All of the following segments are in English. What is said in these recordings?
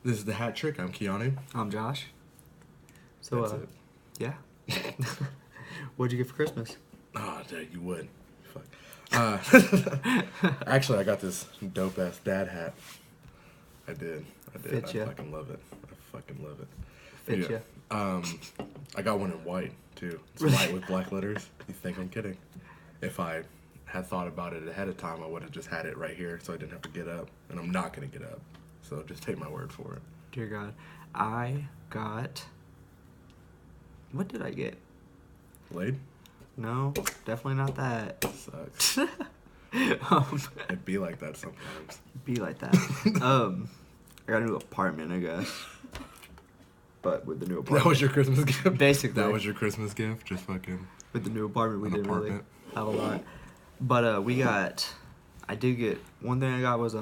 This is the Hat Trick. I'm Keanu. I'm Josh. So, That's it. yeah. What'd you get for Christmas? Oh, dude, you would. Fuck. Actually, I got this dope ass dad hat. I did. Fit ya. I fucking love it. Fit Yeah. ya. I got one in white too. It's white with black letters. You think I'm kidding? If I had thought about it ahead of time, I would have just had it right here, so I didn't have to get up. And I'm not gonna get up. So just take my word for it. Dear God. I got... What did I get? Blade? No, definitely not that. Sucks. um, It'd be like that sometimes. be like that. I got a new apartment, I guess. But with the new apartment. That was your Christmas gift? Basically. That was your Christmas gift? Just fucking... With the new apartment, we An didn't really apartment. have a lot. But we got... I did get... One thing I got was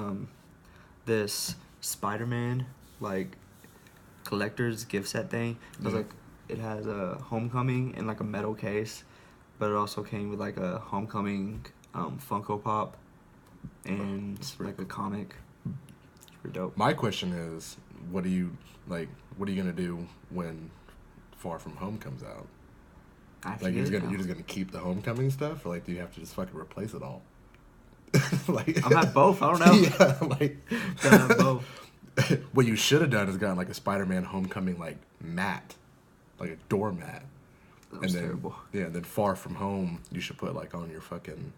this Spider-Man, like, collector's gift set thing. It was Yeah. like... It has a Homecoming in, like, a metal case. But it also came with, like, a Homecoming Funko Pop. And, like, a comic. It's pretty dope. My question is, what are you gonna do when Far From Home comes out? I have to Like, get you're it now. just gonna keep the Homecoming stuff, or like, do you have to just fucking replace it all? Like, I'm have both. I don't know. Yeah, like, Gotta have both. what you should have done is gotten like a Spider-Man Homecoming like mat, like a doormat, That was then terrible. yeah, and then Far From Home you should put like on your fucking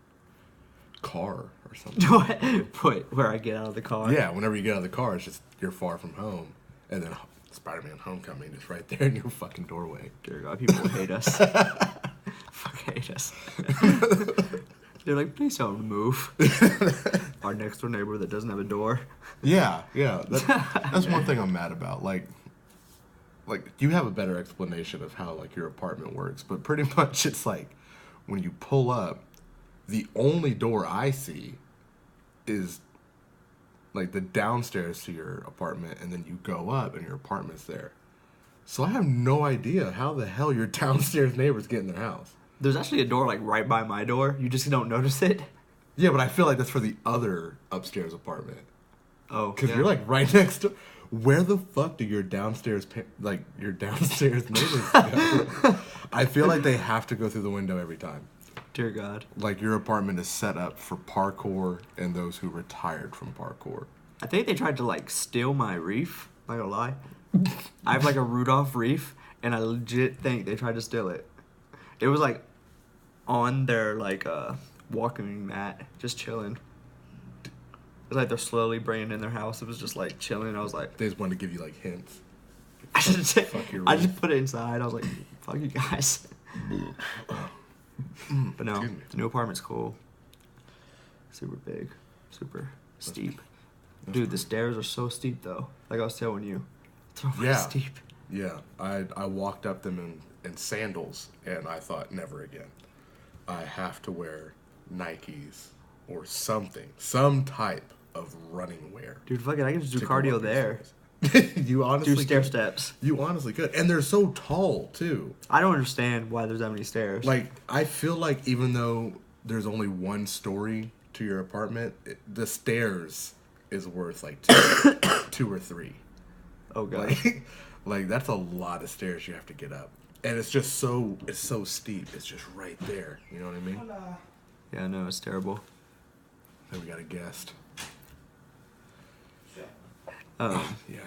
car or something. Put where I get out of the car. Yeah, whenever you get out of the car, it's just you're Far From Home, and then Spider-Man Homecoming is right there in your fucking doorway. Dear God, people will hate us. Fuck hate us. They're like, please don't move. Our next door neighbor that doesn't have a door. Yeah. That's one thing I'm mad about. Like you have a better explanation of how like your apartment works, but pretty much it's like when you pull up, the only door I see is like the downstairs to your apartment, and then you go up and your apartment's there. So I have no idea how the hell your downstairs neighbors get in their house. There's actually a door like right by my door. You just don't notice it. Yeah, but I feel like that's for the other upstairs apartment. Oh, Because yeah. you're like right next to. Where the fuck do your downstairs neighbors go? I feel like they have to go through the window every time. Dear God. Like your apartment is set up for parkour and those who retired from parkour. I think they tried to like steal my reef. Not gonna lie. I have like a Rudolph reef, and I legit think they tried to steal it. It was like on their like walking mat, just chilling. It's like they're slowly bringing in their house. It was just like chilling. I was like, They just wanted to give you like hints. I just Fuck your I just reef. put it inside. I was like, fuck you guys. But no, Excuse me. the new apartment's cool. Super big, super steep. That's Dude, the stairs are so steep though. Like I was telling you, they're really Yeah. steep. Yeah, I walked up them in sandals, and I thought, never again. I have to wear Nikes or something, some type of running wear. Dude, fuck it, I can just do to go cardio up these there. stairs. You honestly Do stair could. steps. You honestly could, and they're so tall too. I don't understand why there's that many stairs. Like, I feel like even though there's only one story to your apartment, the stairs is worth like two or three. oh god. Like that's a lot of stairs you have to get up, and it's so steep. It's just right there. You know what I mean? Yeah, no, it's terrible. Then we got a guest. Um, Yeah.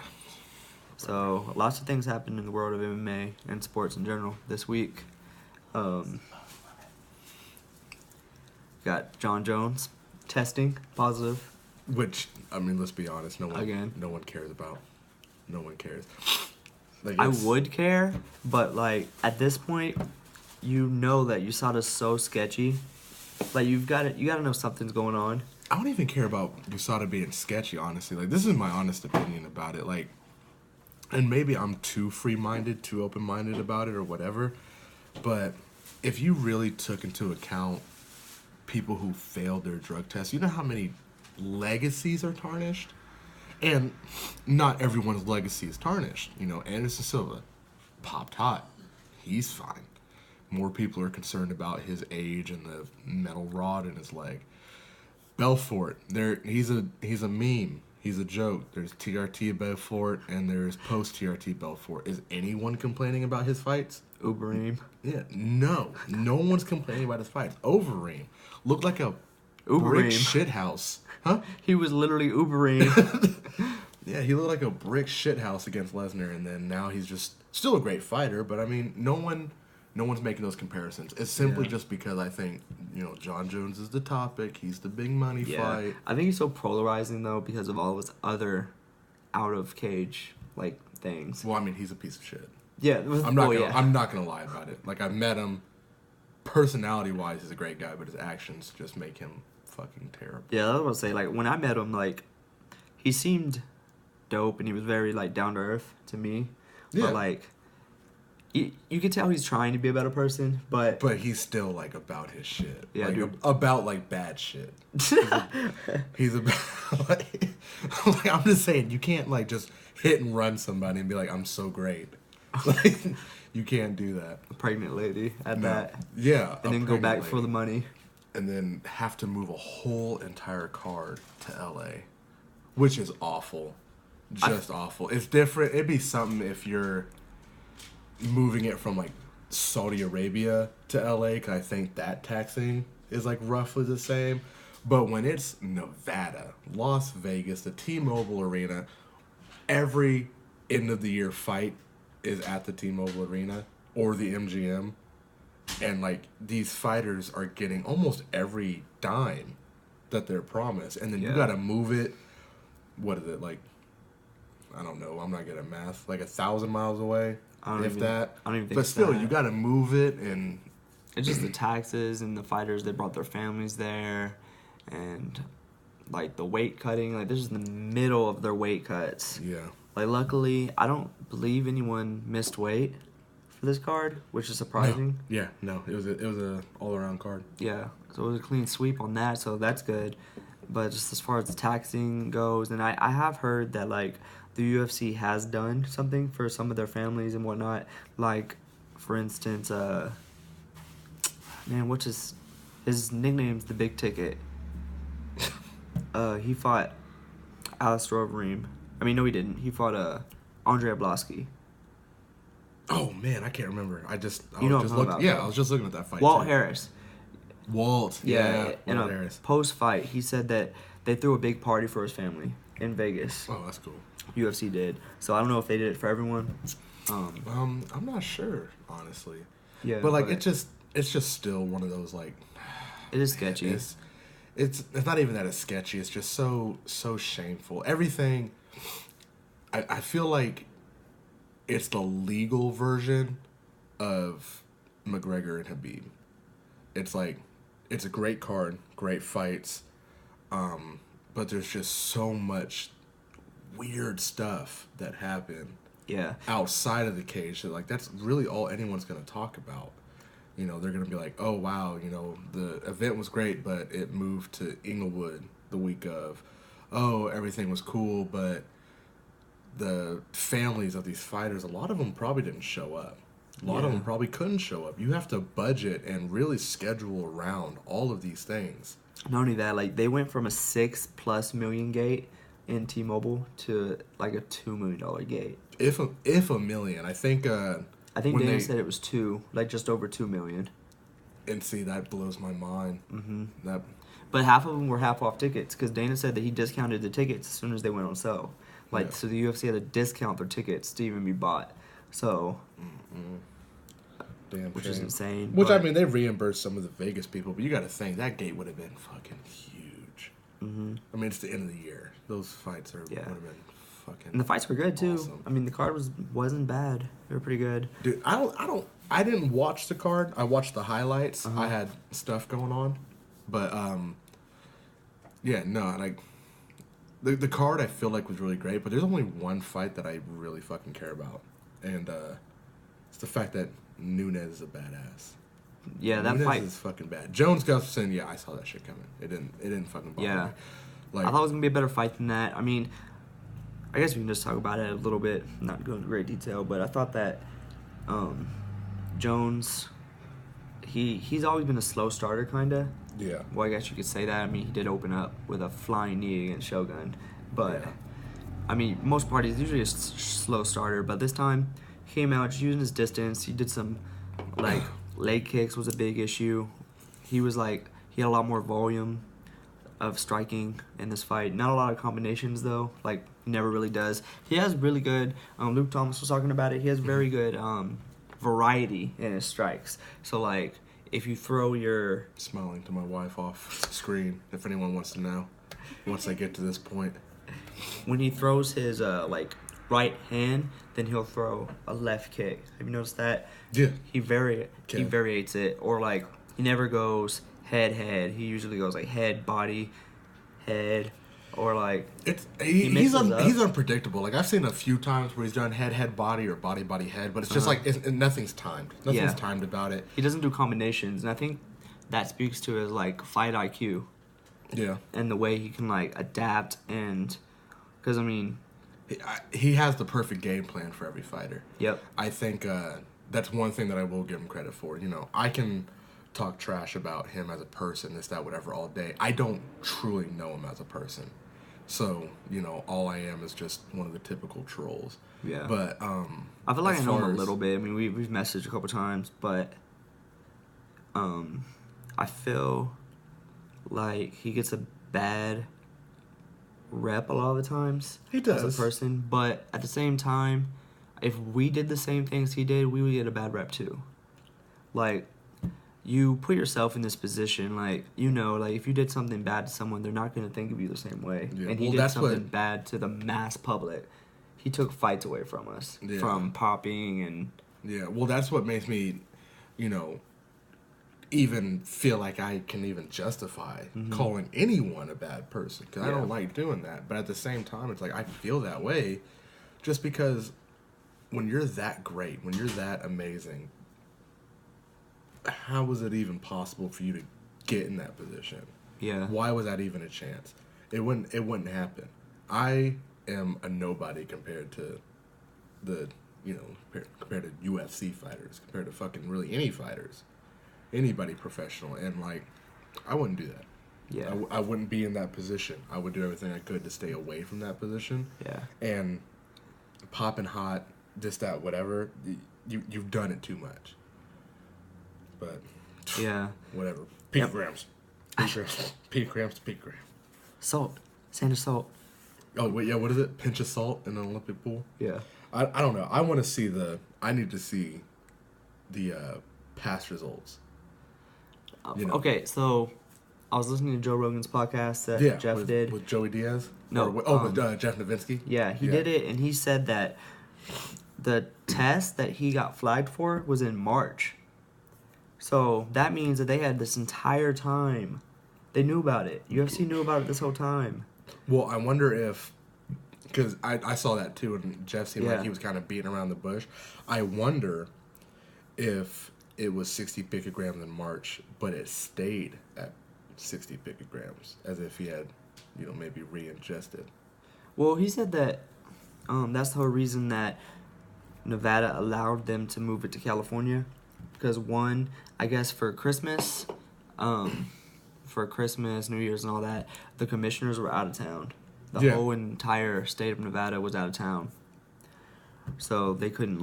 So lots of things happened in the world of MMA and sports in general this week. Got John Jones testing positive. Which, I mean, let's be honest. Again. No one cares about. No one cares. Like, I it's- would care, but like at this point, you know that USADA's so sketchy. Like you gotta know something's going on. I don't even care about USADA being sketchy, honestly. Like, this is my honest opinion about it. Like, and maybe I'm too free-minded, too open-minded about it or whatever, but if you really took into account people who failed their drug tests, you know how many legacies are tarnished? And not everyone's legacy is tarnished. You know, Anderson Silva popped hot. He's fine. More people are concerned about his age and the metal rod in his leg. Belfort, he's a meme. He's a joke. There's TRT Belfort and there's post TRT Belfort. Is anyone complaining about his fights? Uberim. Yeah, no. No one's complaining about his fights. Overeem looked like a brick Uberim. shithouse. Huh? He was literally Uberim. Yeah, he looked like a brick shithouse against Lesnar, and then now he's just still a great fighter. But I mean, no one's making those comparisons. It's simply Yeah. just because I think John Jones is the topic. He's the big money Yeah, fight. I think he's so polarizing though because of all of his other out of cage like things. Well, I mean, he's a piece of shit. Yeah, I'm not gonna lie about it. Like, I've met him. Personality wise, he's a great guy, but his actions just make him fucking terrible. Yeah, I was gonna say, like, when I met him, like, he seemed dope and he was very, like, down to earth to me. Yeah. But, like, you could tell he's trying to be a better person, but. But he's still like about his shit. Yeah, like, dude. about like bad shit. He's about like I'm just saying, you can't like just hit and run somebody and be like, I'm so great. Like, you can't do that. A pregnant lady at No. that. Yeah. And then go back for the money. And then have to move a whole entire card to LA, which is awful. Just awful. It's different. It'd be something if you're moving it from like Saudi Arabia to LA, because I think that taxing is like roughly the same. But when it's Nevada, Las Vegas, the T-Mobile Arena, every end of the year fight is at the T-Mobile Arena or the MGM. And like these fighters are getting almost every dime that they're promised. And then you Yeah. got to move it. What is it, like, I don't know, I'm not good at math, like 1,000 miles away, I don't if even- that. I don't even think But it's still, that. you got to move it, and It's just the taxes and the fighters, they brought their families there. And, like, the weight cutting. Like, this is the middle of their weight cuts. yeah. Like, luckily, I don't believe anyone missed weight for this card, which is surprising. No. Yeah, no, it was a all around card. Yeah, so it was a clean sweep on that, so that's good. But just as far as the taxing goes, and I have heard that, like, the UFC has done something for some of their families and whatnot. Like, for instance, man, what's his nickname's the Big Ticket. He fought Alistair Overeem. I mean, no, he didn't. He fought Andre Arlovski. Oh man, I can't remember. I You know was what I'm talking about, yeah, bro. I was just looking at that fight. Walt too. Harris. Walt. Yeah, in Walt a Harris. post-fight, he said that they threw a big party for his family in Vegas. Oh, that's cool. UFC did. So I don't know if they did it for everyone. I'm not sure, honestly. Yeah, But like it's just still one of those like it is sketchy. It's not even that it's sketchy. It's just so shameful. Everything. I feel like it's the legal version of McGregor and Habib. It's like it's a great card, great fights, but there's just so much weird stuff that happened Yeah. outside of the cage that like that's really all anyone's gonna talk about. They're gonna be like, oh wow, the event was great, but it moved to Inglewood the week of. Oh, everything was cool, but the families of these fighters, a lot of them probably didn't show up. A lot of Yeah. them probably couldn't show up. You have to budget and really schedule around all of these things. Not only that, like they went from a $6+ million gate in T-Mobile to like a $2 million gate. If a million, I think. I think when Dana they- said it was like just over 2 million. And see, that blows my mind. Mm-hmm. That But half of them were half off tickets because Dana said that he discounted the tickets as soon as they went on sale. Like, Yeah. so the UFC had to discount their tickets to even be bought. So, damn which is shame. insane. Which, but- I mean, they reimbursed some of the Vegas people, but you got to think that gate would have been fucking huge. Mhm. I mean, it's the end of the year. Those fights would Yeah. have been fucking. And the fights were good too. Awesome. I mean, the card wasn't bad. They were pretty good. Dude, I didn't watch the card. I watched the highlights. Uh-huh. I had stuff going on, but yeah, no, like the card I feel like was really great, but there's only one fight that I really fucking care about, and it's the fact that Nunes is a badass. Yeah, that Nunes fight. is fucking bad. Jones Gustafson, yeah, I saw that shit coming. It didn't fucking bother Yeah. me. Like, I thought it was gonna be a better fight than that. I mean, I guess we can just talk about it a little bit, not go into great detail, but I thought that Jones, he's always been a slow starter, kinda. yeah, Well, I guess you could say that. I mean, he did open up with a flying knee against Shogun, But Yeah. I mean, most parties usually a slow starter, but this time he came out just using his distance. He did some like leg kicks was a big issue. He was like he had a lot more volume of striking in this fight. Not a lot of combinations though. Like he never really does. He has really good. Luke Thomas was talking about it. He has very good variety in his strikes. So like if you throw your Smiling to my wife off screen. If anyone wants to know, once I get to this point. when he throws his like right hand, then he'll throw a left kick. Have you noticed that? Yeah. He Okay. variates it, or like he never goes head. He usually goes like head body, head, or like It's He he's mixes up. he's unpredictable. Like I've seen a few times where he's done head body or body head, but it's just like nothing's timed. Nothing's Yeah. timed about it. he doesn't do combinations, and I think that speaks to his like fight IQ Yeah. and the way he can like adapt and because I mean, He has the perfect game plan for every fighter. yep, I think that's one thing that I will give him credit for. You know, I can talk trash about him as a person, this, that, whatever, all day. I don't truly know him as a person. So, you know, all I am is just one of the typical trolls. yeah. But I feel like as I know him far a as- little bit. I mean, we've messaged a couple times, but I feel like he gets a bad rep a lot of the times. He as does. a person, but at the same time, if we did the same things he did, we would get a bad rep too. Like, you put yourself in this position, like like if you did something bad to someone, they're not gonna think of you the same way. Yeah, And he well, did that's something what- bad to the mass public. He took fights away from us, Yeah. from popping and Yeah, well, that's what makes me, you know, even feel like I can even justify calling anyone a bad person because I Yeah. don't like doing that. But at the same time, it's like I feel that way just because when you're that great, when you're that amazing, how was it even possible for you to get in that position? yeah. Why was that even a chance? It wouldn't happen. I am a nobody compared to the, compared to UFC fighters, compared to fucking really any fighters, anybody professional, and like, I wouldn't do that. Yeah. I wouldn't be in that position. I would do everything I could to stay away from that position. Yeah. And popping hot, this, that, whatever, you've done it too much. But Yeah. whatever. Yep. Picograms. Picograms. Picograms to picogram. Salt. Sand of salt. Oh, wait, yeah, what is it? Pinch of salt in an Olympic pool? Yeah. I don't know. I need to see the past results. You know. Okay, so I was listening to Joe Rogan's podcast that Yeah, Jeff with, did. with Joey Diaz. No, with Jeff Novinsky. Yeah, he did it, and he said that the test that he got flagged for was in March. So that means that they had this entire time. They knew about it. UFC knew about it this whole time. Well, I wonder if, because I saw that too, and Jeff seemed Yeah. like he was kind of beating around the bush. I wonder if it was 60 picograms in March, but it stayed at 60 picograms, as if he had, maybe re-ingested. Well, he said that that's the whole reason that Nevada allowed them to move it to California. Because one, I guess for Christmas, New Year's and all that, the commissioners were out of town. The Yeah. whole entire state of Nevada was out of town. So they couldn't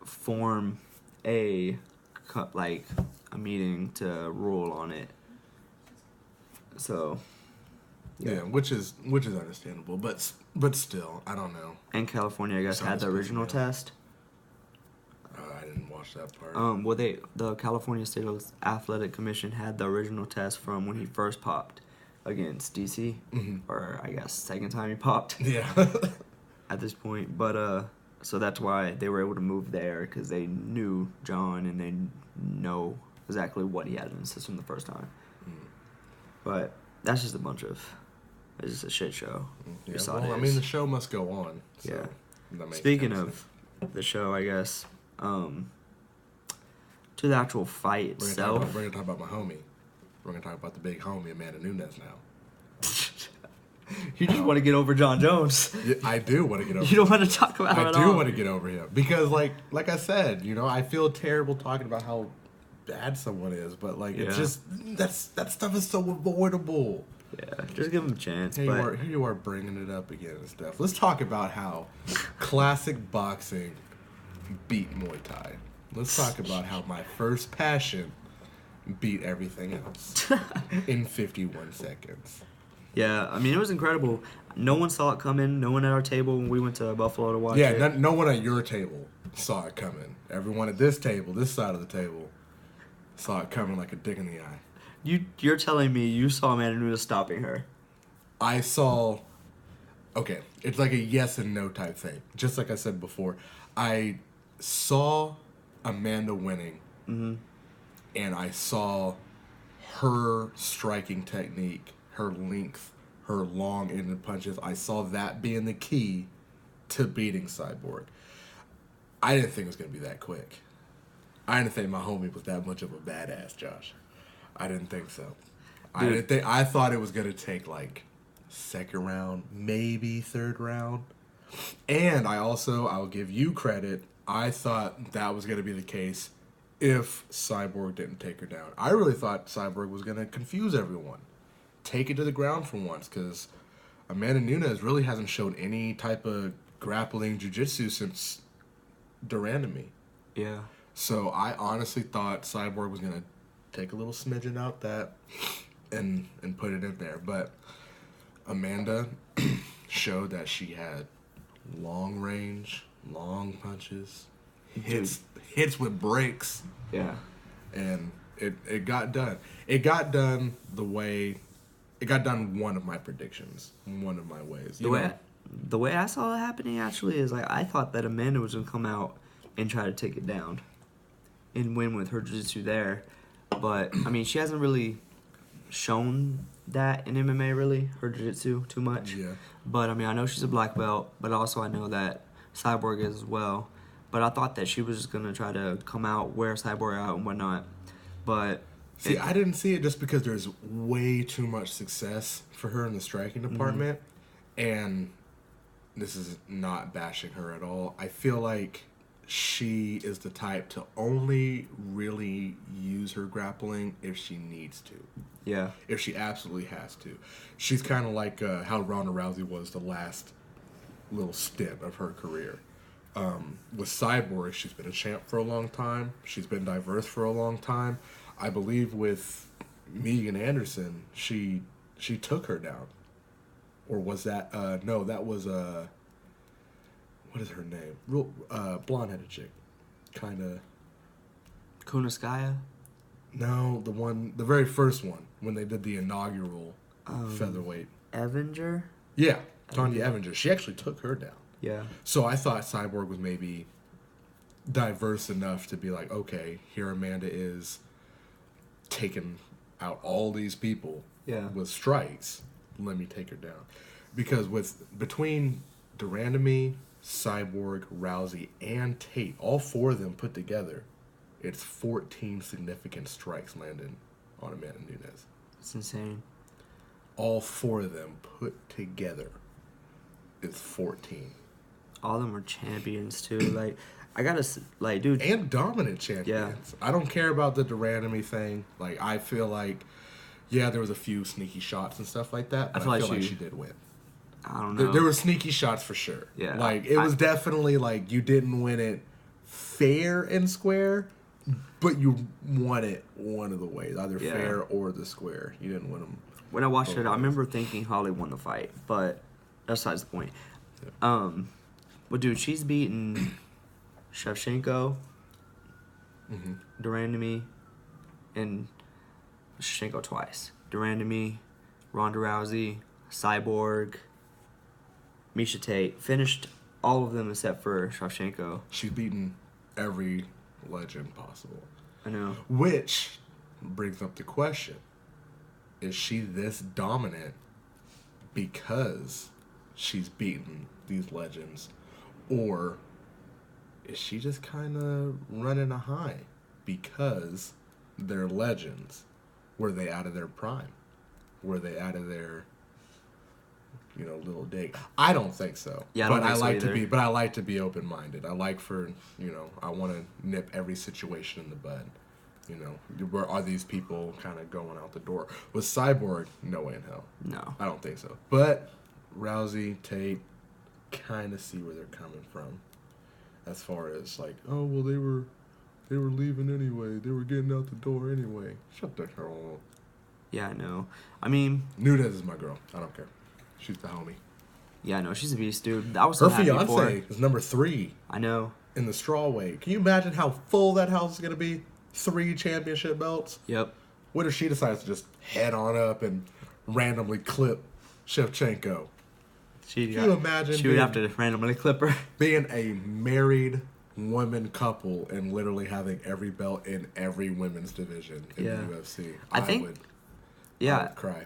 form a meeting to rule on it. So Yeah, which is understandable, but still, I don't know. and California, I guess, had the Sounds original good, yeah. test. I didn't watch that part. Well, the California State Athletic Commission had the original test from when he first popped against DC, or I guess second time he popped Yeah. at this point. But so that's why they were able to move there because they knew John and they know exactly what he had in the system the first time. But that's just it's just a shit show. Yeah, Besides, well, I mean, the show must go on. So Yeah. that makes Speaking kind of the show, I guess, to the actual fight sense. itself. We're gonna talk about my homie. We're gonna talk about the big homie, Amanda Nunes now. You just want to get over John Jones. Yeah, I do want to get over. You don't want to talk about him I at do all. want to get over him because, like I said, I feel terrible talking about how bad someone is, but it's Yeah. just that stuff is so avoidable. Yeah, just give him a chance. Here you are bringing it up again and stuff. Let's talk about how classic boxing beat Muay Thai. Let's talk about how my first passion beat everything else in 51 seconds. Yeah, I mean, it was incredible. No one saw it coming. No one at our table when we went to Buffalo to watch it. Yeah, no one at your table saw it coming. Everyone at this table, this side of the table, saw it coming like a dick in the eye. You're telling me you saw Amanda Nunes stopping her? I saw. Okay, it's like a yes and no type thing. Just like I said before, I saw Amanda winning, and I saw her striking technique, her length, her long-ended punches. I saw that being the key to beating Cyborg. I didn't think it was gonna be that quick. I didn't think my homie was that much of a badass, Josh. I didn't think so. I thought it was gonna take like second round, maybe third round. And I'll give you credit. I thought that was gonna be the case if Cyborg didn't take her down. I really thought Cyborg was gonna confuse everyone, take it to the ground for once, because Amanda Nunes really hasn't shown any type of grappling jiu-jitsu since Durandamy. Yeah. So I honestly thought Cyborg was gonna take a little smidgen out that and put it in there. But Amanda showed that she had long range, long punches, hits with breaks. Yeah. And it got done. It got done one of my predictions. One of my ways. The way I saw it happening actually is like I thought that Amanda was gonna come out and try to take it down and win with her jiu-jitsu there. But I mean, she hasn't really shown that in MMA really, her jiu-jitsu too much. Yeah. But I mean, I know she's a black belt, but also I know that Cyborg is as well. But I thought that she was just gonna try to come out, wear Cyborg out and whatnot. But see, I didn't see it just because there's way too much success for her in the striking department, and this is not bashing her at all. I feel like she is the type to only really use her grappling if she needs to. yeah, If she absolutely has to. She's kind of like how Ronda Rousey was the last little stint of her career. With Cyborg, she's been a champ for a long time. She's been diverse for a long time. I believe with Megan Anderson, she took her down. Or was that no, that was what is her name? Real blonde-headed chick. Kind of Kunaskaya. no, the very first one when they did the inaugural featherweight. Evanger. Yeah, Tanya Evanger. She actually took her down. Yeah. So I thought Cyborg was maybe diverse enough to be like, okay, here Amanda is taking out all these people Yeah. with strikes. Let me take her down. Because between Durandamy, Cyborg, Rousey, and Tate, all four of them put together, it's 14 significant strikes landed on Amanda Nunes. It's insane. All four of them put together is 14. All of them are champions too. Like, I gotta like, dude. And dominant champions. I don't care about the Durandamy thing. Like, I feel like, yeah, there was a few sneaky shots and stuff like that, but I feel like she did win. I don't know. There were sneaky shots for sure. Yeah. Like, it was definitely like you didn't win it fair and square, but you won it one of the ways, either fair or the square. You didn't win them. When I watched it, I remember thinking Holly won the fight, but that's besides the point. Yeah. But dude, she's beaten Shevchenko, Durandamy, and Shevchenko twice. Durandamy, Ronda Rousey, Cyborg, Misha Tate. Finished all of them except for Shevchenko. She's beaten every legend possible. I know. Which brings up the question, is she this dominant because she's beaten these legends, or is she just kind of running a high because they're legends? Were they out of their prime? Were they out of their, little dig? I don't think so. Yeah, I don't think so either. But I like to be open-minded. I like I want to nip every situation in the bud. You know, where are these people kind of going out the door? With Cyborg, no way in hell. No. I don't think so. But Rousey, Tate, kind of see where they're coming from. As far as like, oh well, they were leaving anyway. They were getting out the door anyway. Shut the hell up. Yeah, I know. I mean, Nunez is my girl. I don't care. She's the homie. yeah, I know. She's a beast, dude. I was Her so happy for her. fiance is number 3 I know. in the straw weight. Can you imagine how full that house is gonna be? 3 championship belts. Yep. What if she decides to just head on up and randomly clip Shevchenko? Can you imagine She would have to randomly clip her. being a married women couple and literally having every belt in every women's division in Yeah. the UFC? I think- I Yeah. would cry.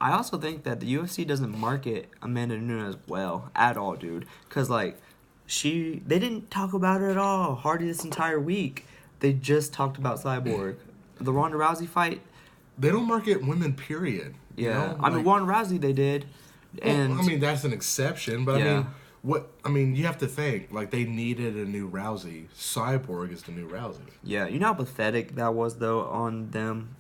I also think that the UFC doesn't market Amanda Nunes well at all, dude. Because, like, they didn't talk about her at all hardly this entire week. They just talked about Cyborg. The Ronda Rousey fight, They don't market women, period. You yeah. know? I mean, Like, Ronda Rousey they did. well, And, I mean, that's an exception, but Yeah. I mean, you have to think, like, they needed a new Rousey. Cyborg is the new Rousey. yeah, you know how pathetic that was, though, on them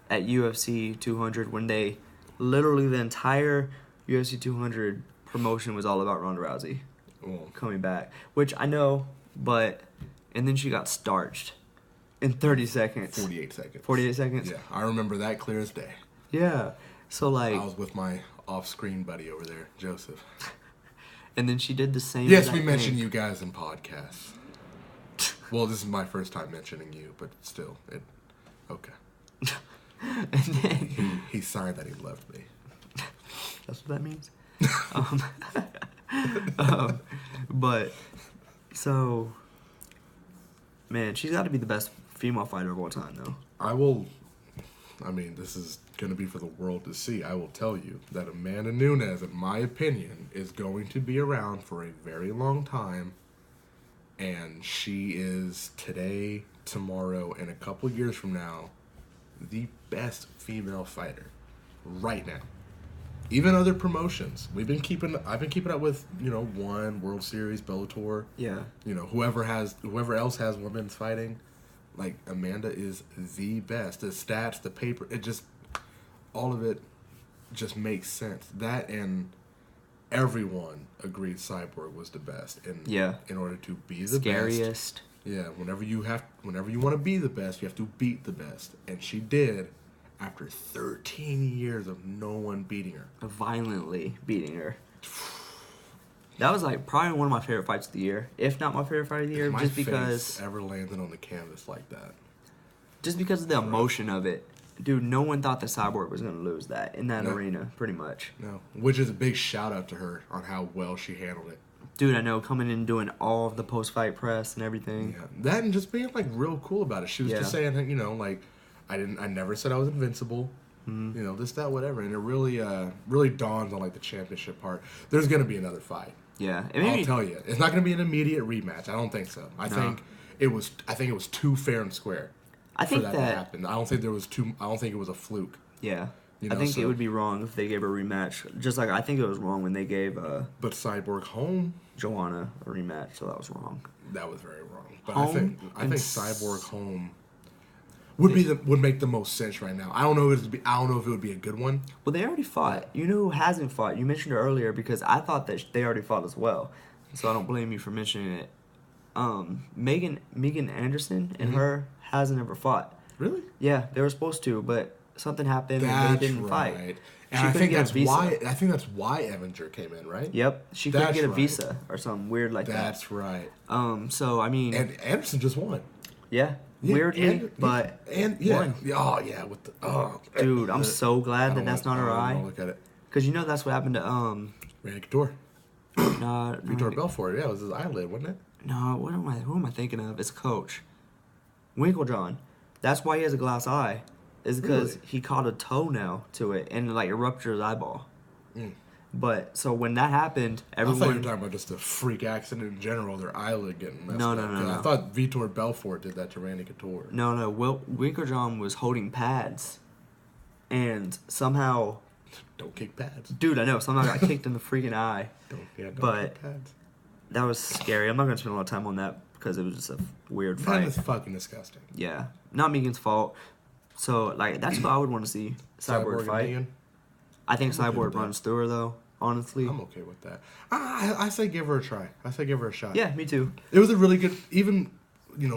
at UFC 200 when they literally the entire UFC 200 promotion was all about Ronda Rousey Well, coming back, which I know, but and then she got starched in 30 seconds. 48 seconds. 48 seconds. Yeah, I remember that clear as day. Yeah. So like, I was with my off-screen buddy over there, Joseph. and then she did the same. Yes, exact we mention thing. you guys in podcasts. Well, this is my first time mentioning you, but still, okay. And then, He signed that he loved me. that's what that means. But so, man, she's got to be the best female fighter of all time, though. I mean, this is going to be for the world to see. I will tell you that Amanda Nunes, in my opinion, is going to be around for a very long time. And she is today, tomorrow, and a couple years from now, the best female fighter right now. Even other promotions. I've been keeping up with, One, World Series, Bellator. Yeah. Whoever else has women's fighting, like Amanda is the best. The stats, the paper, all of it just makes sense. That and everyone agreed Cyborg was the best. And Yeah. in order to be the best. Scariest. Yeah, whenever you want to be the best, you have to beat the best. And she did after 13 years of no one beating her. Violently beating her. That was like probably one of my favorite fights of the year, if not my favorite fight of the year, My just face because ever landed on the canvas like that. of the emotion of it. Dude, no one thought that Cyborg was gonna lose that in that No. arena, pretty much. No, which is a big shout out to her on how well she handled it. Dude, I know, coming in and doing all of the post-fight press and everything. Yeah, that and just being like real cool about it. She was Yeah. just saying, like, I never said I was invincible. Mm-hmm. This, that, whatever, and it really dawned on like the championship part. There's gonna be another fight. Yeah, and maybe, I'll tell you, it's not gonna be an immediate rematch. I don't think so. I think it was too fair and square. I think for that to happen. I don't think it was a fluke. Yeah. You I know, think it so- would be wrong if they gave a rematch. Just like I think it was wrong when they gave But Cyborg home, Joanna a rematch, so that was wrong. that was very wrong. But Home I and think Cyborg home would make the most sense right now. I don't know if it would be a good one. Well, they already fought. You know who hasn't fought? You mentioned it earlier because I thought that they already fought as well. So I don't blame you for mentioning it. Megan Anderson and her hasn't ever fought. Really? Yeah, they were supposed to, but something happened and That's they didn't right. fight. And She I couldn't think get a that's visa. why Evinger came in, right? Yep, she couldn't That's get a right. visa or something weird like That's right. that. So I mean, And Anderson just won. yeah, Yeah, weirdly, but yeah. won. Oh yeah, with the Dude, I'm so glad that that's not her I eye. don't look at it. Cause you know that's what happened to Randy Couture. no, Vitor Belfort, yeah, it was his eyelid, wasn't it? no, who am I thinking of? It's Coach Winklejohn. That's why he has a glass eye. Is because Really? he caught a toenail to it and like it ruptured his eyeball. Mm. But so when that happened, I thought you were everyone talking about just a freak accident in general, their eyelid getting messed No, up. no, no, 'Cause no. I thought Vitor Belfort did that to Randy Couture. no, Winklejohn was holding pads, and somehow, Don't kick pads. dude, I know somehow got kicked in the freaking eye. Don't But- kick pads. That was scary. I'm not gonna spend a lot of time on that because it was just a weird That fight. is fucking disgusting. Yeah, not Megan's fault. So like that's what I would want to see. Cyborg and fight. Negan? I think I'm okay with Cyborg that. runs through her though. Honestly. I'm okay with that. I say give her a try. I say give her a shot. Yeah, me too. It was a really good, even,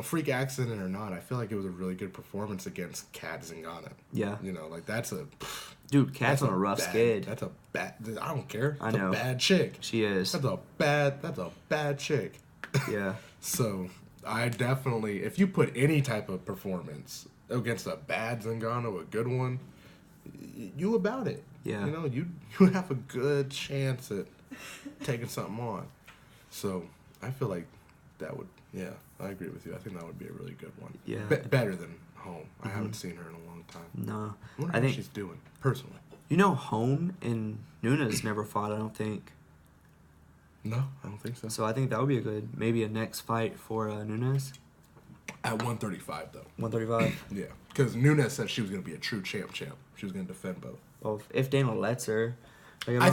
freak accident or not, I feel like it was a really good performance against Kat Zingano. Yeah. Like that's a... Dude, Kat's on a rough bad, skid. That's a bad... I don't care. I That's know. a bad chick. She is. That's a bad chick. Yeah. So, I definitely... If you put any type of performance against a bad Zingano, a good one, you about it. Yeah. You have a good chance at taking something on. So, I feel like that would... Yeah, I agree with you. I think that would be a really good one. Yeah. Better than Home. I haven't seen her in a long time. No. I wonder I how think she's doing, personally. Home and Nunes never fought, I don't think. No, I don't think so. So I think that would be maybe a next fight for Nunes. At 135, though. 135. Yeah, because Nunes said she was going to be a true champ. She was going to defend both. Well, if Dana lets her. Like, I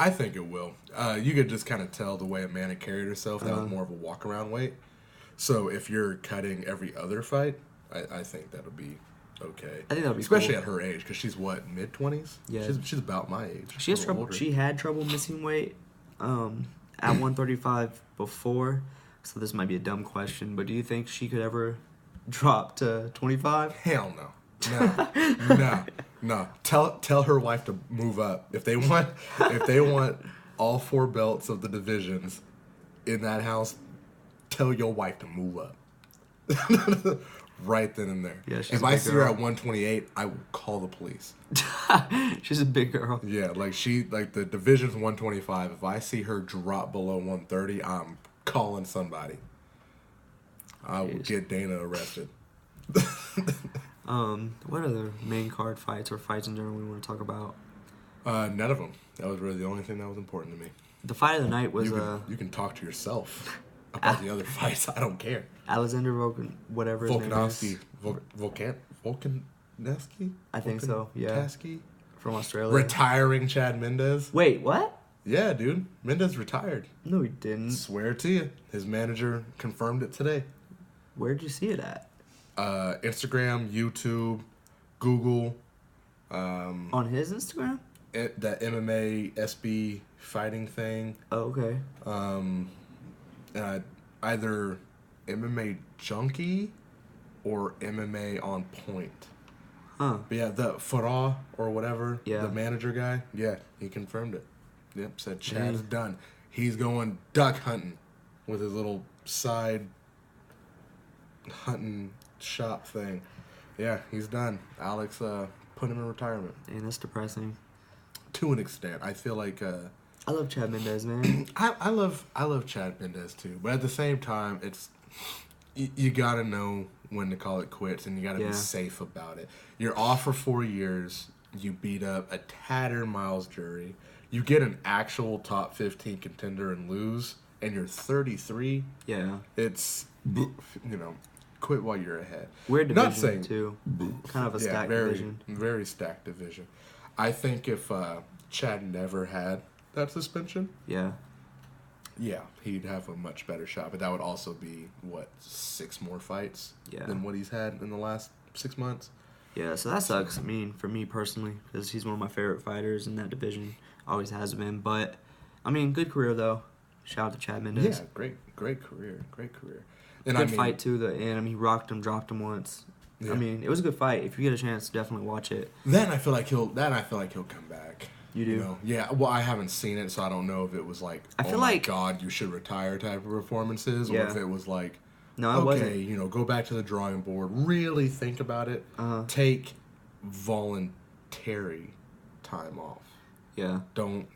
think it will. You could just kind of tell the way Amanda carried herself. That Uh-huh. was more of a walk around weight. So if you're cutting every other fight, I think that'll be okay. I think that'll be especially cool. at her age, because she's what, mid-20s? Yeah. She's about my age. She has a little trouble. older. She had trouble missing weight at 135 before. So this might be a dumb question, but do you think she could ever drop to 25? Hell no. No. Tell her wife to move up. If they want all 4 belts of the divisions in that house, tell your wife to move up. Right then and there. Yeah, she's if a I big see her girl. at 128, I will call the police. She's a big girl. Yeah, like the division's 125. If I see her drop below 130, I'm calling somebody. I will Jeez. get Dana arrested. What other main card fights or fights in general we want to talk about? None of them. That was really the only thing that was important to me. The fight of the night was You can talk to yourself about the other fights. I don't care. Alexander whatever his name Volkanovski. is. Volkanovski? I think so, yeah. Volkanovski? From Australia. Retiring Chad Mendez. Wait, what? Yeah, dude. Mendez retired. No, he didn't. Swear to you. His manager confirmed it today. Where'd you see it at? Instagram, YouTube, Google. On his Instagram? That MMA SB fighting thing. Oh, okay. Either MMA Junkie or MMA On Point. Huh. But yeah, the Farah or whatever, Yeah. the manager guy, yeah, he confirmed it. Yep, said Chad's Dang. done. He's going duck hunting with his little side hunting shop thing. Yeah, he's done. Alex put him in retirement. And that's depressing. To an extent. I feel like I love Chad Mendez, man. I love Chad Mendez too, but at the same time, it's you gotta know when to call it quits, and you gotta Yeah. be safe about it. You're off for 4 years. You beat up a tattered Miles Jury. You get an actual top 15 contender and lose, and you're 33. Yeah. It's quit while you're ahead. Weird division, Not saying too. Kind of a stacked very division. very stacked division. I think if Chad never had that suspension, Yeah. yeah, he'd have a much better shot. But that would also be, 6 more fights Yeah. than what he's had in the last 6 months? Yeah, so that sucks. I mean, for me personally, because he's one of my favorite fighters in that division. Always has been. But, I mean, good career, though. Shout out to Chad Mendez. Yeah, great career. And Good fight, too. He rocked him, dropped him once. Yeah. I mean, it was a good fight. If you get a chance, definitely watch it. Then I feel like he'll come back. You do? Yeah, well, I haven't seen it, so I don't know if it was like, I feel oh my like- God, you should retire type of performances, or Yeah. if it was like, No, it okay, wasn't. go back to the drawing board, really think about it, Uh-huh. take voluntary time off. Yeah. Don't,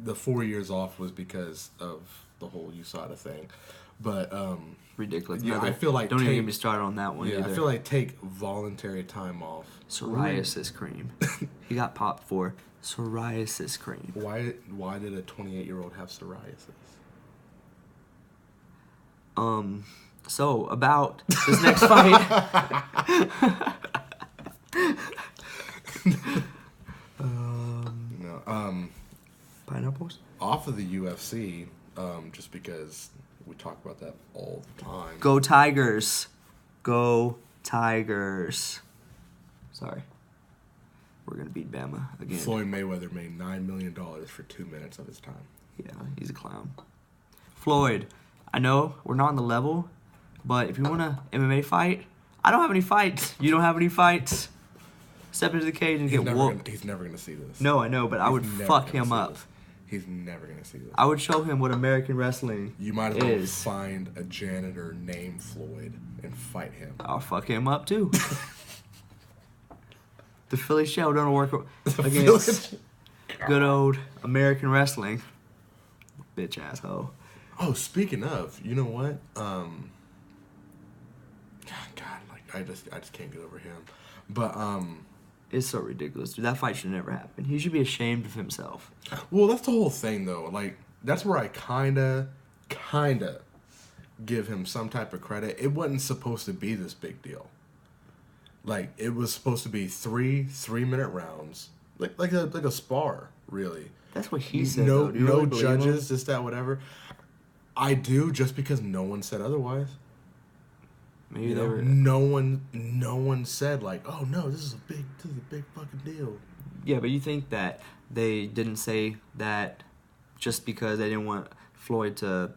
the 4 years off was because of the whole USADA thing. But, Ridiculous. Yeah, I feel like Don't even take- get me started on that one yeah, either. I feel like take voluntary time off. Psoriasis cream. He got popped for psoriasis cream. Why did a 28-year-old have psoriasis? So, about this next fight. No. Pineapples? Off of the UFC, just because, We talk about that all the time. Go Tigers. Go Tigers. Sorry. We're going to beat Bama again. Floyd Mayweather made $9 million for 2 minutes of his time. Yeah, he's a clown. Floyd, I know we're not on the level, but if you want an MMA fight, I don't have any fights. You don't have any fights. Step into the cage and get whooped. He's never going to see this. No, I know, but I would fuck him up. He's never going to see this. I would show him what American wrestling You might as well is. find a janitor named Floyd and fight him. I'll fuck him up too. The Philly Shell don't work against good old American wrestling. Bitch asshole. Oh, speaking of, you know what? God, like I just can't get over him. But It's so ridiculous, dude. That fight should never happen. He should be ashamed of himself. well, that's the whole thing, though. Like that's where I kinda give him some type of credit. It wasn't supposed to be this big deal. Like it was supposed to be 3-minute rounds, like a spar, really. That's what he said. No, though. Do you no really believe him? judges, this, that, whatever. I do just because no one said otherwise. Maybe You they know, were. no one said like, oh no, this is a big fucking deal. Yeah, but you think that they didn't say that just because they didn't want Floyd to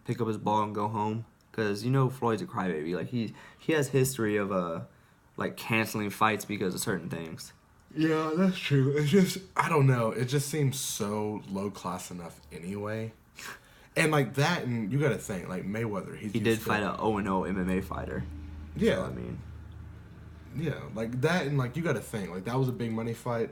pick up his ball and go home? Because you know Floyd's a crybaby. Like he has history of like canceling fights because of certain things. Yeah, that's true. It's just I don't know. It just seems so low class enough anyway. And like that, and you got to think like Mayweather. He did fight a 0-0 MMA fighter. Yeah, So, I mean, yeah, like that, and like you got to think like that was a big money fight.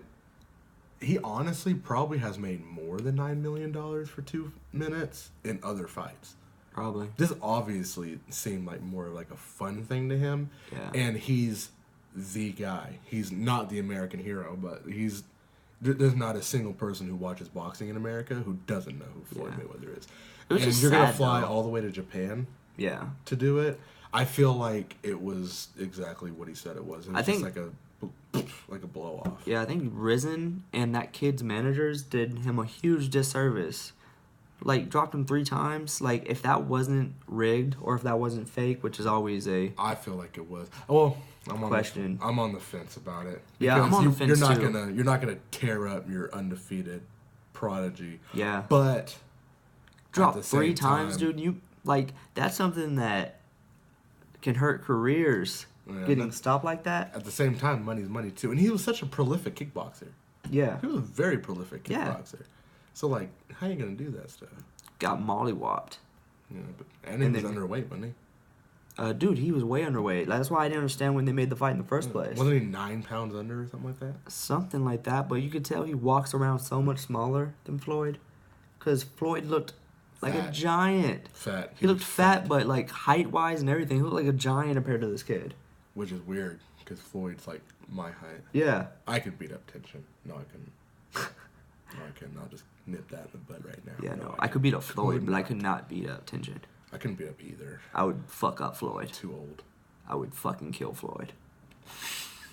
He honestly probably has made more than $9 million for 2 minutes in other fights. probably. This obviously seemed like more like a fun thing to him. Yeah. And he's the guy. He's not the American hero, but there's not a single person who watches boxing in America who doesn't know who Floyd Yeah. Mayweather is. It was And just you're gonna sad, fly though. all the way to Japan Yeah. to do it. I feel like it was exactly what he said it was. It was I think- just like a blow off. Yeah, I think Risen and that kid's managers did him a huge disservice. Like, dropped him 3 times. Like, if that wasn't rigged or if that wasn't fake, which is always a... I feel like it was. Well, Question. I'm on the fence about it. Yeah, I'm Because on the fence, you're not gonna tear up your undefeated prodigy. Yeah. But Drop at the 3 same times, time- dude. You like that's something that can hurt careers. Yeah, Getting that's- stopped like that. at the same time, money's money too. And he was such a prolific kickboxer. Yeah. He was a very prolific Yeah. kickboxer. So like, how you gonna do that stuff? Got mollywopped. You know, and he And was then- underweight, wasn't he? Dude, he was way underweight. That's why I didn't understand when they made the fight in the first place. Wasn't he 9 pounds under or something like that? Something like that, but you could tell he walks around so much smaller than Floyd. Because Floyd looked like a Fat. giant. Fat. He looked fat, but like height-wise and everything, he looked like a giant compared to this kid. Which is weird, because Floyd's like my height. Yeah. I could beat up Tension. No, I couldn't. No, I couldn't. I'll just nip that in the bud right now. Yeah, no. I could beat up Floyd, but I could not beat up Tension. I couldn't beat up either. I would fuck up Floyd. Too old. I would fucking kill Floyd.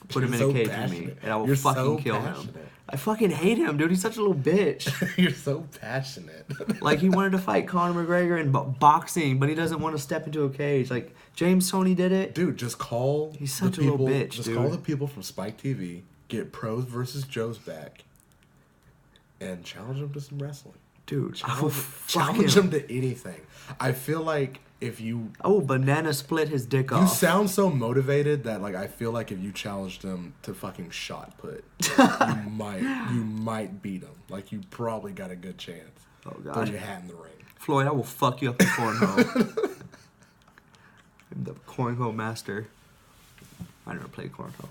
Put him in You're a so cage with me, passionate. and I will You're fucking so kill him. passionate. I fucking hate him, dude. He's such a little bitch. You're so passionate. Like, he wanted to fight Conor McGregor in boxing, but he doesn't want to step into a cage. Like, James Toney did it. Dude, just call. He's the such a little people- bitch, Just dude. call the people from Spike TV, get Pros versus Joe's back, and challenge them to some wrestling. Dude, I will Challenge them to anything. I feel like if you Oh, banana split his dick you off. sound so motivated that like I feel like if you challenged them to fucking shot put, you might beat them. Like you probably got a good chance. Oh, Throw God. your hat in the ring. Floyd, I will fuck you up in cornhole. I'm the cornhole master. I never played cornhole.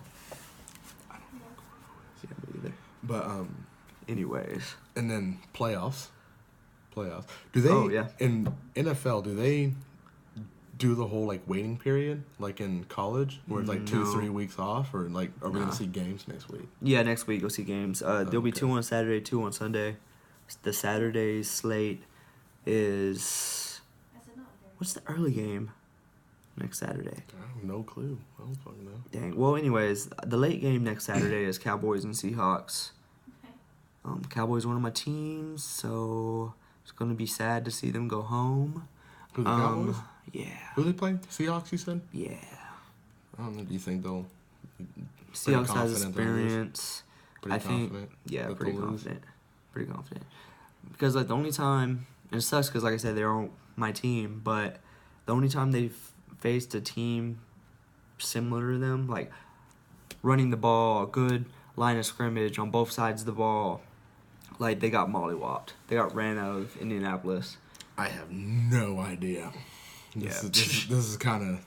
I don't know what cornhole is. Yeah, me either. But Anyways. and then playoffs. Do they? Oh, yeah. In NFL, do they do the whole like waiting period like in college, where it's like No. 2-3 weeks off, or like are we Nah. gonna see games next week? Yeah, next week you'll see games. There'll be Okay. 2 on Saturday, 2 on Sunday. The Saturday's slate is... What's the early game next Saturday? I have no clue. I don't fucking know. Dang. Well, anyways, the late game next Saturday is Cowboys and Seahawks. Cowboys are one of my teams, so it's going to be sad to see them go home. Who the Cowboys? Yeah. Who they playing? Seahawks, you said? Yeah. I don't know. Do you think they'll... Seahawks has confident they'll lose? experience. Pretty I think, confident yeah, that pretty they'll lose? confident. Pretty confident. Because, like, the only time, and it sucks because, like I said, they're on my team, but the only time they've faced a team similar to them, like, running the ball, a good line of scrimmage on both sides of the ball, like, they got mollywopped. They got ran out of Indianapolis. I have no idea. Yeah. This is kind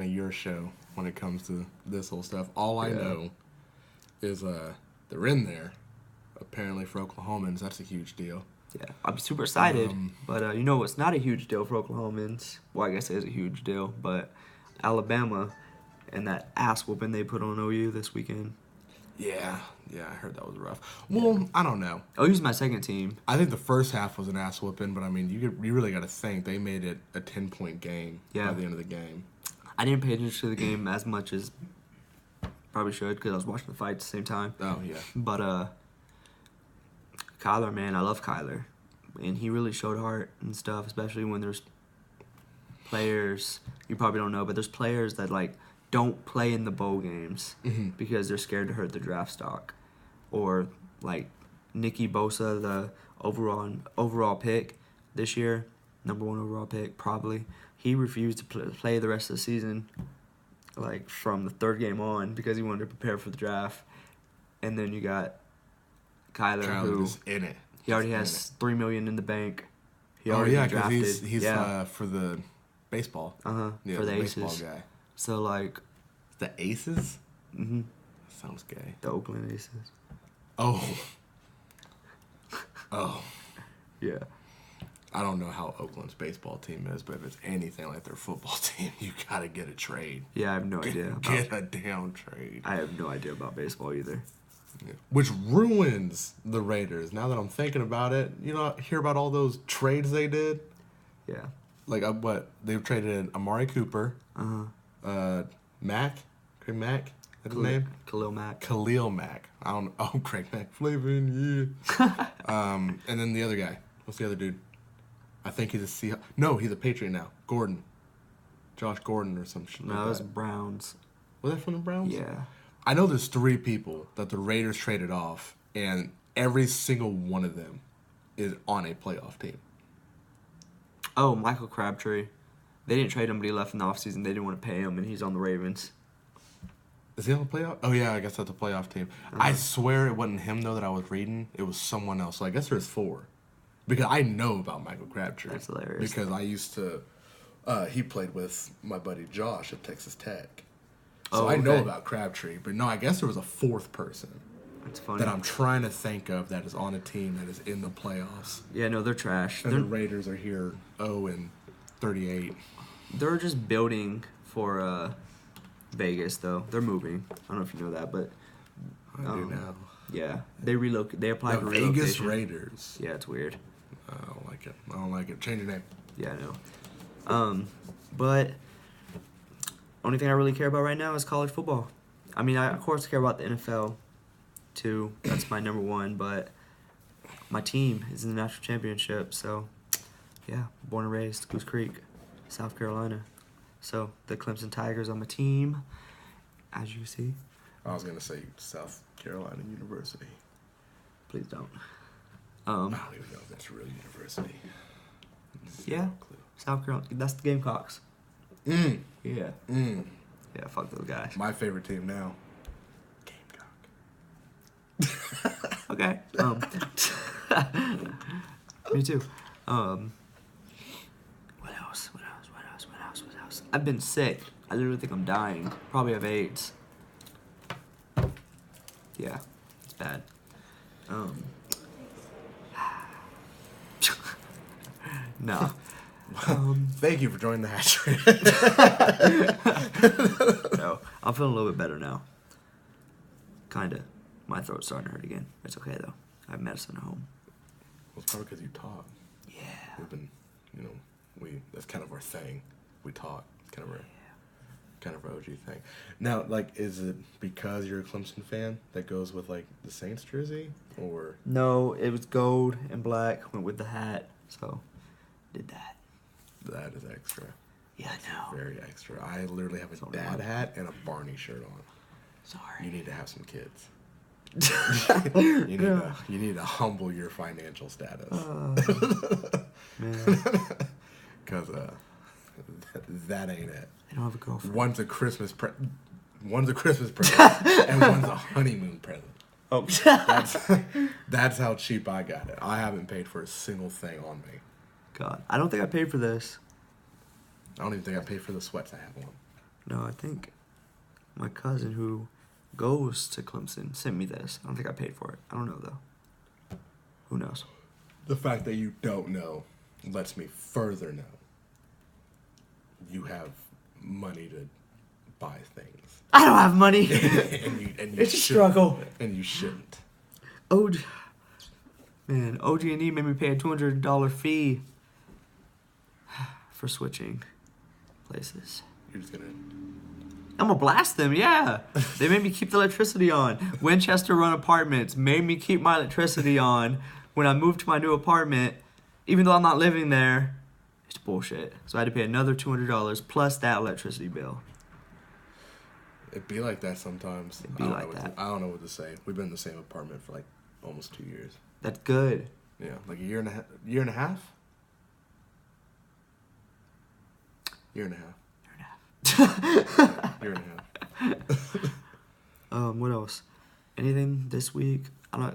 of your show when it comes to this whole stuff. All I Yeah. know is they're in there. Apparently for Oklahomans, that's a huge deal. Yeah, I'm super excited. Um, But you know what's not a huge deal for Oklahomans? Well, I guess it is a huge deal, but Alabama and that ass whooping they put on OU this weekend. Yeah, I heard that was rough. Well, I don't know. OU's my second team. I think the first half was an ass whooping, but I mean, you really got to think they made it a 10-point game Yeah. by the end of the game. I didn't pay attention to the game as much as probably should because I was watching the fight at the same time. Oh yeah, But Kyler, man, I love Kyler, and he really showed heart and stuff, especially when there's players you probably don't know, but there's players that like don't play in the bowl games because they're scared to hurt the draft stock, or like Nicky Bosa, the overall pick this year, number 1 overall pick probably. He refused to play the rest of the season, like from the third game on, because he wanted to prepare for the draft. And then you got Kyler who is in it. he already He's has $3 million in the bank. He Oh already yeah, been because drafted. he's yeah. For the baseball. Yeah, For the baseball Aces. guy. So like, The Aces? mm-hmm, Sounds gay. the Oakland Aces. Oh. Oh. Yeah. I don't know how Oakland's baseball team is, but if it's anything like their football team, you gotta get a trade. Yeah, I have no idea. Get a damn trade. I have no idea about baseball either. Yeah. Which ruins the Raiders. Now that I'm thinking about it, you know, hear about all those trades they did? Yeah. Like, what? They've traded Amari Cooper, Mack, Craig Mack, that's his name? Khalil Mack. Khalil Mack. I don't know. Oh, Craig Mack. Flavin, yeah. And then the other guy. What's the other dude? I think he's a Seahawks. No, he's a Patriot now. Gordon. Josh Gordon or some shit No, like it was that. Browns. Was that from the Browns? Yeah. I know there's 3 people that the Raiders traded off, and every single one of them is on a playoff team. Oh, Michael Crabtree. They didn't trade him, but he left in the offseason. They didn't want to pay him, and he's on the Ravens. Is he on the playoff? Oh, yeah, I guess that's a playoff team. I swear it wasn't him, though, that I was reading. It was someone else. So I guess there's 4. Because I know about Michael Crabtree. That's hilarious. Because I used to... he played with my buddy Josh at Texas Tech. So Oh, I know okay. about Crabtree. But no, I guess there was a 4th person That's funny. that I'm trying to think of that is on a team that is in the playoffs. Yeah, no, they're trash. And the Raiders are here 0-38. They're just building for Vegas, though. They're moving. I don't know if you know that, but I do now. yeah, they relocate. They applied The for Vegas relocation. Raiders. Yeah, it's weird. I don't like it. I don't like it. Change your name. Yeah, I know. But only thing I really care about right now is college football. I mean, I of course care about the NFL too. That's my number 1. But my team is in the national championship, so yeah, born and raised Goose Creek, South Carolina. So the Clemson Tigers on my team, as you see. I was gonna say South Carolina University. Please don't. I don't even know if that's a real university. Yeah, No clue. South Carolina. That's the Gamecocks. Mm. Yeah. Mm. Yeah, fuck those guys. My favorite team now. Gamecock. Okay. Me too. What else? I've been sick. I literally think I'm dying. Probably have AIDS. Yeah, it's bad. No. Thank you for joining the hatch. No. I'm feeling a little bit better now. Kinda. My throat's starting to hurt again. It's okay though. I have medicine at home. Well, it's probably because you talk. Yeah. We've been, that's kind of our thing. We talk. It's kind of our OG thing. Now, like, is it because you're a Clemson fan that goes with, like, the Saints jersey? Or... No, it was gold and black. Went with the hat. So, did that. That is extra. Yeah, I know. Very extra. I literally have a So dad annoying. hat and a Barney shirt on. Sorry. You need to have some kids. You need to humble your financial status. Man, Because that ain't it. I don't have a girlfriend. One's a Christmas present, and one's a honeymoon present. Oh. That's how cheap I got it. I haven't paid for a single thing on me. God, I don't think I paid for this. I don't even think I paid for the sweats I have on. No, I think my cousin who goes to Clemson sent me this. I don't think I paid for it. I don't know though. Who knows? The fact that you don't know lets me further know you have money to buy things. I don't have money. and you It's a struggle. And you shouldn't. OG, man, OG&E made me pay a $200 fee for switching places. You're just gonna. I'm gonna blast them, yeah. They made me keep the electricity on. Winchester Run Apartments made me keep my electricity on when I moved to my new apartment, even though I'm not living there. It's bullshit. So I had to pay another $200 plus that electricity bill. It be like that sometimes. It be like that. I don't know what to say. We've been in the same apartment for like almost 2 years. That's good. Yeah, like a year and a half. Year and a half. Year and a half. Year and a half. What else? Anything this week? I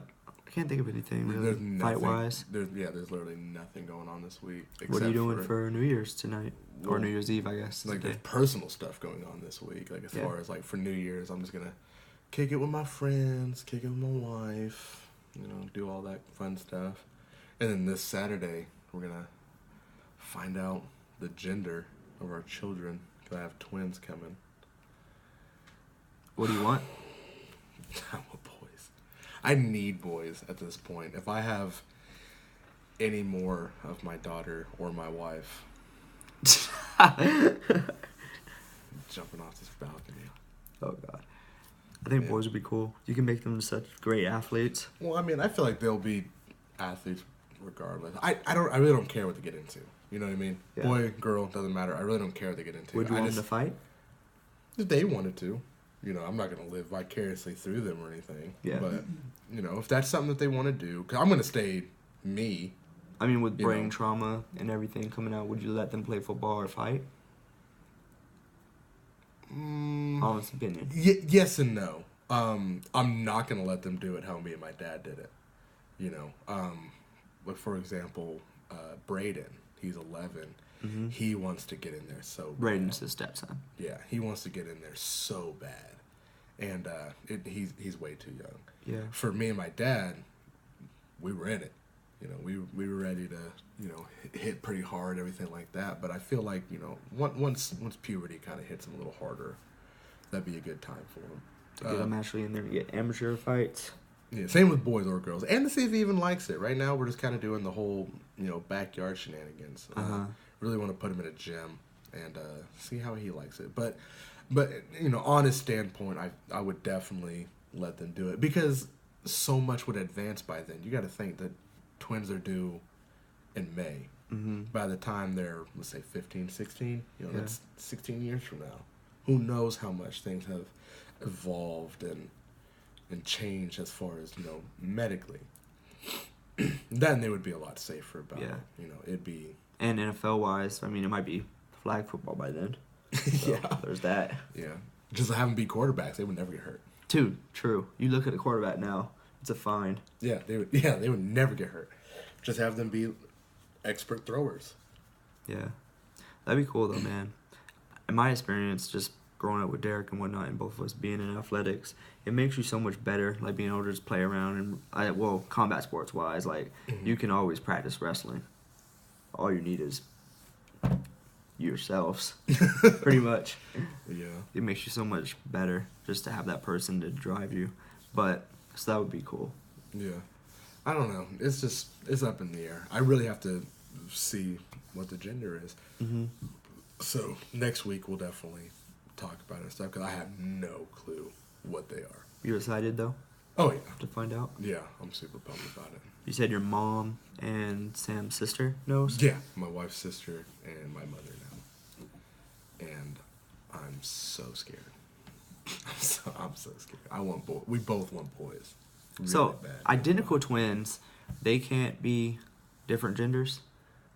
can't think of anything really. There's nothing. Fight wise. There's literally nothing going on this week. What are you except doing for New Year's tonight? Or Well, New Year's Eve, I guess. Like today. there's personal stuff going on this week. Like as Yeah. far as like for New Year's, I'm just gonna kick it with my friends, kick it with my wife, do all that fun stuff. And then this Saturday, we're gonna find out the gender of our children. Cause I have twins coming. What do you want? I want boys. I need boys at this point. If I have any more of my daughter or my wife, jumping off this balcony. Oh god. I think boys would be cool. You can make them such great athletes. Well, I mean, I feel like they'll be athletes regardless. I really don't care what they get into. You know what I mean? Yeah. Boy, girl, doesn't matter. I really don't care what they get into. Would you want them to fight? If they wanted to. I'm not going to live vicariously through them or anything. Yeah. But, if that's something that they want to do, because I'm going to stay me. I mean, with You brain know. trauma and everything coming out, would you let them play football or fight? Honest opinion. Yes and no. I'm not going to let them do it how me and my dad did it. But for example, Braden, he's 11. Mm-hmm. He wants to get in there so bad. Braden's his stepson. Yeah, he wants to get in there so bad. And he's way too young. Yeah. For me and my dad, we were in it. We were ready to, hit pretty hard, everything like that. But I feel like, once puberty kind of hits him a little harder, that'd be a good time for him. To get him actually in there to get amateur fights. Yeah, same with boys or girls. And to see if he even likes it. Right now, we're just kind of doing the whole, backyard shenanigans. Really want to put him in a gym and see how he likes it. But on his standpoint, I would definitely let them do it. Because so much would advance by then. You got to think that twins are due in May. Mm-hmm. By the time they're, let's say, 15, 16, Yeah. that's 16 years from now. Who knows how much things have evolved and changed as far as, medically. Then they would be a lot safer about Yeah. it. It'd be... And NFL wise, I mean, it might be flag football by then. So Yeah. There's that. Yeah. Just have them be quarterbacks. They would never get hurt. Dude, true. You look at a quarterback now, it's a fine. Yeah, they would never get hurt. Just have them be expert throwers. Yeah. That'd be cool though, man. In my experience, just growing up with Derek and whatnot, and both of us being in athletics, it makes you so much better, like being able to just play around and combat sports wise, like you can always practice wrestling. All you need is yourselves, pretty much. Yeah. It makes you so much better just to have that person to drive you. But so that would be cool. Yeah. I don't know. It's up in the air. I really have to see what the gender is. Mm-hmm. So next week we'll definitely talk about it and stuff because I have no clue what they are. You excited though? Oh yeah. to find out? Yeah, I'm super bummed about it. You said your mom and Sam's sister knows? Yeah, my wife's sister and my mother now. And I'm so scared. I'm so scared. I want boys. We both want boys. Really So, bad. identical twins, they can't be different genders?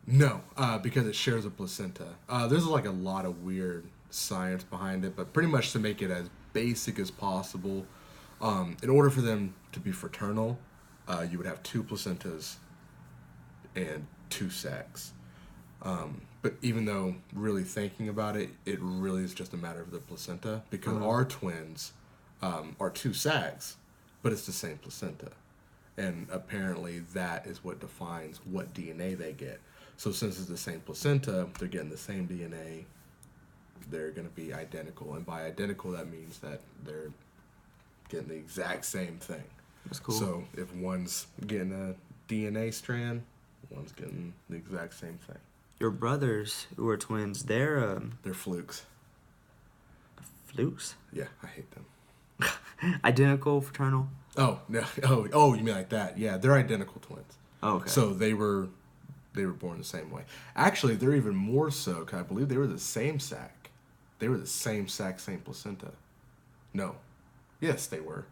No, because it shares a placenta. There's like a lot of weird science behind it, but pretty much to make it as basic as possible, in order for them to be fraternal, you would have 2 placentas and 2 sacs. But even though really thinking about it, it really is just a matter of the placenta, because our twins are 2 sacs, but it's the same placenta. And apparently that is what defines what DNA they get. So since it's the same placenta, they're getting the same DNA. They're going to be identical. And by identical, that means that they're getting the exact same thing. That's cool. So if one's getting a DNA strand, one's getting the exact same thing. Your brothers, who are twins, they're They're flukes. flukes? Yeah, I hate them. Identical, fraternal? Oh, no. Oh, you mean like that. Yeah, they're identical twins. Oh, okay. So they were born the same way. Actually, they're even more so, because I believe they were the same sac. They were the same sac, same placenta. No. Yes, they were.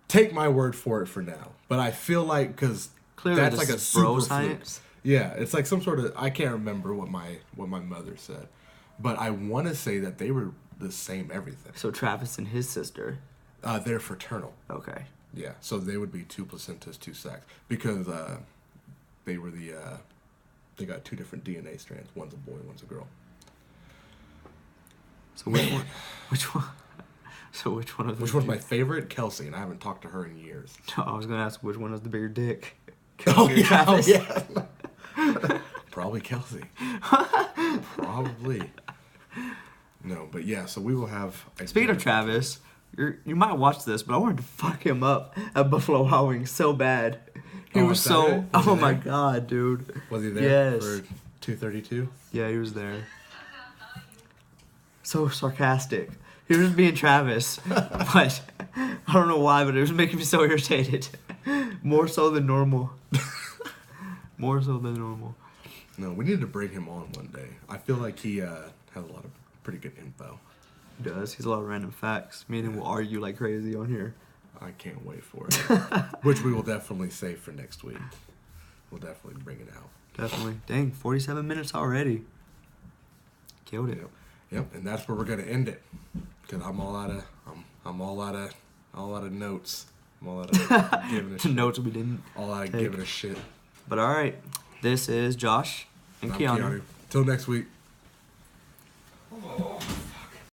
Take my word for it for now. But I feel like, because Clearly that's this like a is super bro fluke. science. Yeah, it's like some sort of, I can't remember what my mother said. But I want to say that they were the same everything. So Travis and his sister. They're fraternal. Okay. Yeah, so they would be 2 placentas, 2 sacs, because they were they got 2 different DNA strands. One's a boy, one's a girl. So which one? Which one? So which one of them? Which one's my favorite? Kelsey, and I haven't talked to her in years. No, I was gonna ask which one has the bigger dick. Oh Kelsey or yeah, Travis? yeah. Probably Kelsey. Probably. No, but yeah. So we will have. Speaking of Travis, you might watch this, but I wanted to fuck him up at Buffalo Wild Wings so bad. He Oh, was is that so. it? Was he Oh my there? god, dude. Was he there Yes. for 232? Yeah, he was there. So sarcastic. He was being Travis, but I don't know why, but it was making me so irritated. More so than normal. More so than normal. No, we need to bring him on one day. I feel like he has a lot of pretty good info. He does. He's a lot of random facts. Me and him will argue like crazy on here. I can't wait for it. Which we will definitely save for next week. We'll definitely bring it out. Definitely. Dang, 47 minutes already. Killed it. Yep, and that's where we're gonna end it. Cause I'm all out of notes. I'm all out of giving a The shit. notes we didn't. All out of take. giving a shit. But all right, this is Josh and I'm Keanu. Till next week. Oh.